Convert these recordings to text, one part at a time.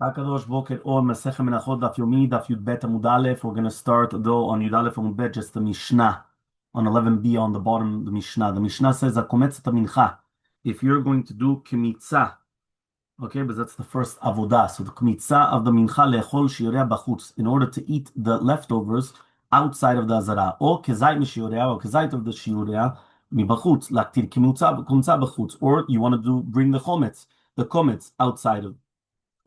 Hakadosh Boker Or Masechet Menahot Daf Yomi Daf Yud Amud Aleph. We're going to start though on Yud Aleph Amud Bet, just the Mishnah on 11b on the bottom. The Mishnah. The Mishnah says Akometz Mincha. If you're going to do kmitza, okay, but that's the first avodah. So the kmitza of the mincha leechol shiurea bachutz, in order to eat the leftovers outside of the azara, or kezait mishiurea, or kezait of the shiurea mibachutz, laktir kumza bachutz, or you want to bring the komets outside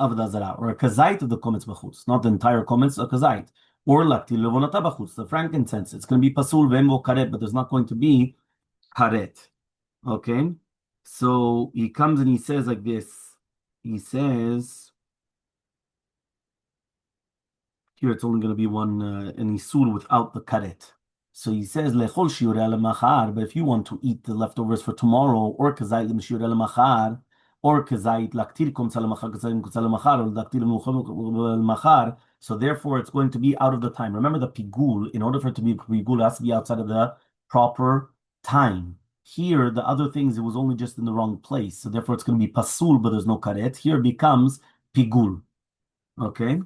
of the azara, or a kazait of the komets bachutz, not the entire komets, a kazait, or laktir levonata bachutz, the frankincense. It's going to be pasul ve'emo karet, but there's not going to be karet. Okay, so he comes and he says like this. He says here it's only going to be one an isur without the karet. So he says lechol shiurei lemachar. But if you want to eat the leftovers for tomorrow, or kazait l'mshiurei lemachar, or kazait laktir komtza lemachar, kazait komtza lemachar, or laktir lemachar. So therefore, it's going to be out of the time. Remember the pigul. In order for it to be pigul, it has to be outside of the proper time. Here, the other things, it was only just in the wrong place. So therefore, it's going to be pasul, but there's no karet. Here becomes pigul. Okay?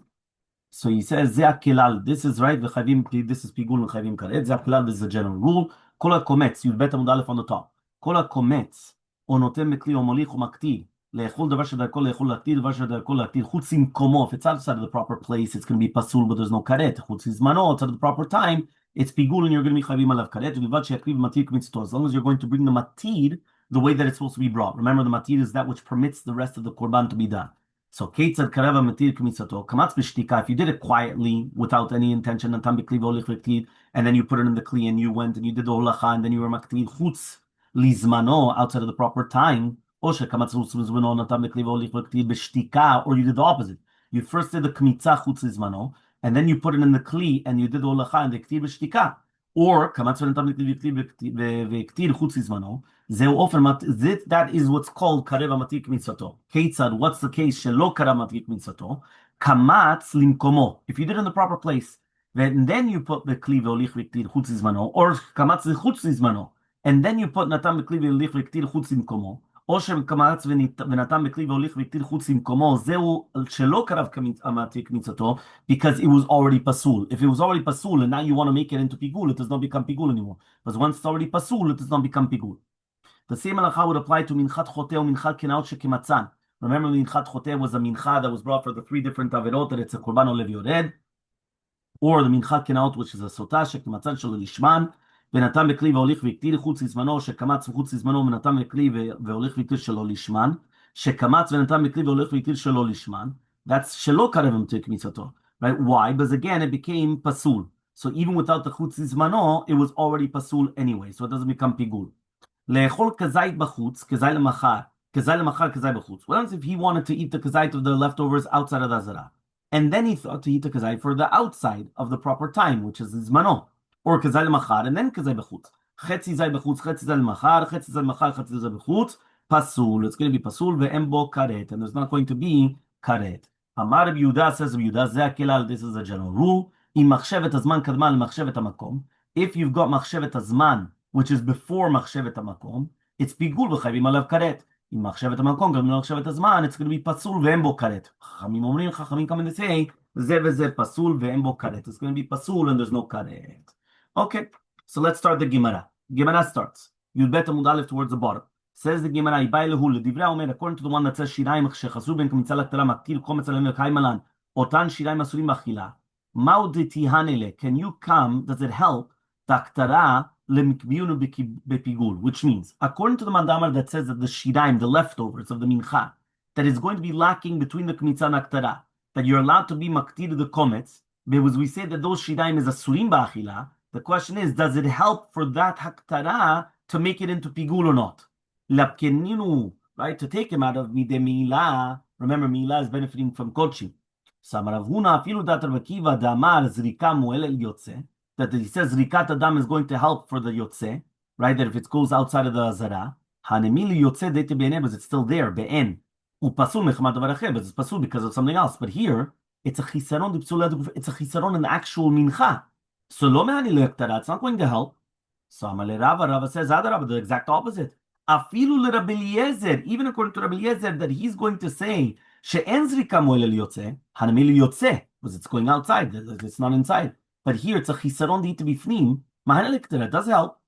So he says, Ze akilal. This is right. This is pigul v'chayvim karet. Ze akilal, this is a general rule. Kol ha-kometz, Yud Bet Amud Aleph on the top. Kol ha-kometz, o noten mekli o molich o maktir. Le'echol davar shedarko le'echol laktir, davar shedarko laktir. Chutz imkomo. If it's outside of the proper place, it's going to be pasul, but there's no karet. Chutz izmano, outside of the proper time, it's pigul, and you're going to be chayvim alav karet. As long as you're going to bring the matir the way that it's supposed to be brought. Remember, the matir is that which permits the rest of the korban to be done. So keitzad kareva matir kmitzato kamatz b'shtika. If you did it quietly without any intention, natam b'kli v'olich v'ktir, and then you put it in the kli and you went and you did the holacha and then you were maktir chutz lizmano, outside of the proper time, or shekamatz lizmano natam b'kli v'olich v'ktir b'shtika, or you did the opposite. You first did the kmitza chutz lizmano, and then you put it in the kli and you did the holacha and the ktir b'shtika, or kamatz v'natam b'kli v'ktir chutz lizmano. That is what's called kareva matir kmitzato. Keitzad, what's the case? Shelo kareva matir kmitzato. Kamatz limkomo. If you did it in the proper place, then you put the kli ve'olich v'ktir chutz lizmano, or kamatz chutz lizmano, and then you put natam b'kli ve'olich v'ktir chutz limkomo, or kamatz v'natam b'kli ve'olich v'ktir chutz limkomo. Zeu shelo kareva matir kmitzato, because it was already pasul. If it was already pasul and now you want to make it into pigul, it does not become pigul anymore. Because once it's already pasul, it does not become pigul. The same halacha would apply to minchat choteh or minchat kenaot shekimatzan. Remember, minchat choteh was a mincha that was brought for the three different averot, that it's a korban olev yored, or the minchat kenaot, which is a sotah shekimatzan shelo lishman, venatam bekli ve'olich v'iktir chutz lizmano, shekamatz chutz lizmano, venatam bekli ve'olich v'iktir shelo lishman, shekamatz venatam bekli ve'olich v'iktir shelo lishman. That's shelo karevim to kmitzato, right? Why? Because again, it became pasul. So even without the chutz lizmano, it was already pasul anyway, so it doesn't become pigul. Le'echol kazait bachutz, kazait lemachar, kazait bachutz. What happens if he wanted to eat the kazait of the leftovers outside of the azara, and then he thought to eat the kazait for the outside of the proper time, which is zmano, or kazait lemachar, and then kazait bachutz. Chetzi zay bachutz, chetzi zay lemachar, chetzi zay lemachar, chetzi zay bachutz. Pasul. It's going to be pasul ve'embo karet, and there's not going to be karet. Amar Rabbi Yehuda, says Rabbi Yehuda, ze akelal. This is a general rule. Im machshevet hazman kadman machshevet hamakom. If you've got machshevet hazman, which is before machshevet hamakom, it's pigul v'chayvim alav karet. In machshevet hamakom, גם machshevet hazman, it's going to be pasul ve'em bo karet. Chachamim come and say, ze v'ze pasul ve'em bo karet. It's going to be pasul and there's no karet. Okay, so let's start the Gemara. Gemara starts. Yud Bet Amud Aleph towards the bottom. Says the Gemara, Ibai lehu l'divrei omer, according to the one that says shirayim shechasu ben k'mitzah l'ktara maktil chometz aleim v'kayim alan, otan shirayim asurim b'achila. Ma'u detihanele, can you come, does it help, taktara bepigul, which means, according to the mandamar that says that the shiraim, the leftovers of the mincha, that is going to be lacking between the kmitza and aktara, that you're allowed to be maktir the komets, because we say that those shiraim is asurim ba'achila. The question is, does it help for that haktara to make it into pigul or not? Lapkeninu, right, to take him out of mide milah. Remember, milah is benefiting from kodshim. Samaravhuna afilu dat Rabbi Akiva damar zrika mu'el el yotze, that he says rikat adam is going to help for the yotze, right? That if it goes outside of the azara, hanemili yotze dete be'enebus, it's still there be'en upasul mechmat davar acher, but it's pasul because of something else. But here it's a chisaron, it's a chisaron in the actual mincha. So lo me'ani le'aktara, it's not going to help. So Amalei Rava says Adarabah, the exact opposite. Afilu le Rabbi Eliezer, even according to Rabbi Eliezer, that he's going to say שאין זריקה מועילה ליוצא, הנמי ליוצא, because it's going outside, it's not inside. But here it's a חיסרון דאית בפנים, מהנה לקטרה, does help.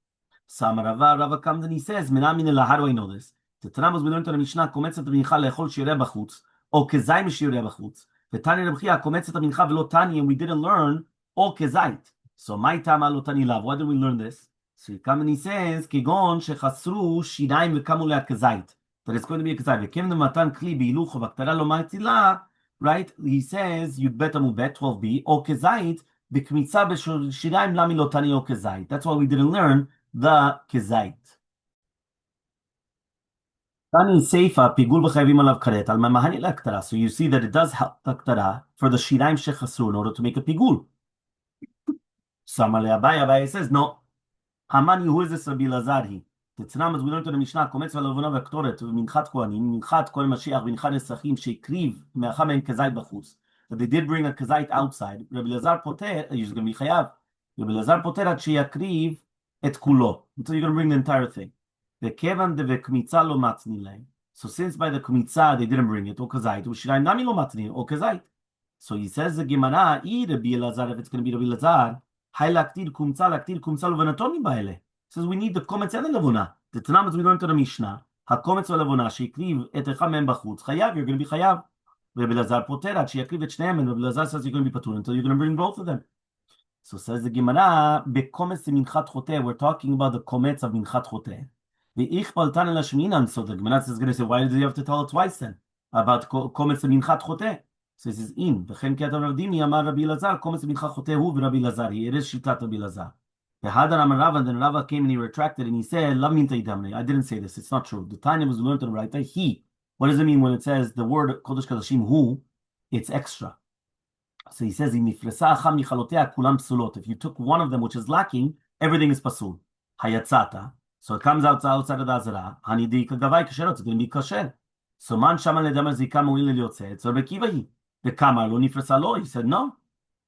Sama Rava comes and he says, Menamine, how do I know this? The Tanamos we learned on the Mishnah, kometzet mincha leechol shireh bachutz, or kezai mishireh bachutz. The Tani Rebchia, kometzet mincha velo tani, and we didn't learn or kezait. So my tama lo tani lav. Why did we learn this? So he comes and he says, Kigon shechasru shinaim vekamu lea kezait. That it's going to be a kezait. Vekem the matan kli beiluch vaktara lo ma'atila. Right? He says, Yud bet amubet 12b, or kezait, b'kmitza b'shinaim lami lo tani or kezait. That's why we didn't learn the kezait. Tani seifa pigul b'chayvim alav karet al mamahani l'aktara. So you see that it does help the aktara for the shiraim shechasru in order to make a pigul. Samale Abai says no. Hamani, who is this Rabbi Lazar? The Tzanam, as we learned in the Mishnah, kometz v'lavona v'ktoret v'minchat kohanim, minchat kol Mashiach v'minchat nesachim sheikriv me'acham en kezait b'chutz. That they did bring a kezait outside. Rabbi Lazar poter, he's going to be chayav. Rabbi Lazar poter at sheyakriv et kulo. So you're going to bring the entire thing. The kevan de v'kmitza lo matzni lay. So since by the kmitza they didn't bring it, or kezait, u'shirayim nami lo matzni, or kezait. So he says the Gemara, Rabbi Lazar, if it's going to be Rabbi Lazar, laktir kumtza lo v'natoni ba'ele. Says we need the kometz and the levona. The Tanam as we learned to the Mishnah, ha-kometz v'levona sheikriv et echam mem b'chutz. Chayav, you're going to be chayav. Rabbi Lazar poterat sheyakriv et shneim, and Rabbi Lazar says you're going to be patur until you're going to bring both of them. So says the Gemara, bekometz minchat choteh. We're talking about the kometz of minchat choteh. Ve'ich baltan el hashminan. So the Gemara is going to say, why do you have to tell it twice then about kometz minchat choteh? So this is in. V'chen ketav Rav Dimi amar Rabbi Lazar, kometz minchat choteh hu v'Rabbi Lazar. It is shitat Rabbi Lazar. The Hadar Amar Rava, and then Rava came and he retracted and he said, "Lav min taidamne." I didn't say this. It's not true. The Tanya was learned to the right. He. What does it mean when it says the word Kodesh Kadashim Hu? It's extra. So he says, "Im nifresa acham michalotea kulam psulot." If you took one of them which is lacking, everything is pasul. Hayatzata. So it comes outside of the Azara. Hanidi kagavai kasherot. It's going to be kasher. So man shama ledamar zikam uil eliotze. So Rabbi Kiva he. The kamar lo nifresa lo. He said no.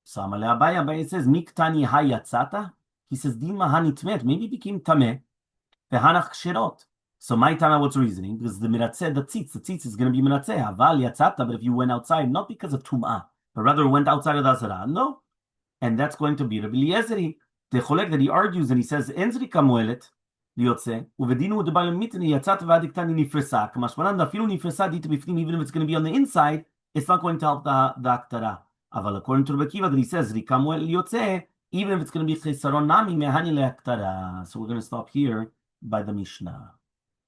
So Amaleh Abai says miktani hayatzata. He says, Dima hanitmet, maybe it became tameh, vehanach kshirot. So my tama, what's the reasoning? Because the miratzeh, the tzitz is going to be miratzeh. Aval yatzata, but if you went outside, not because of tum'ah, but rather went outside of the azara, no. And that's going to be Rabbi Eliezeri, the cholek that he argues and he says, Enzri kamuelet, liyotzeh, uvedinu udebalim mitni, yatzata vadiktani nifresa, kamashmanan, da filu nifresa, dita bifnim, even if it's going to be on the inside, it's not going to help the aktara. Aval, according to Rabbi Kiva, that he says, rikamuel liyotzeh, even if it's going to be chesaron nami mehani leaktara. So we're going to stop here by the Mishnah.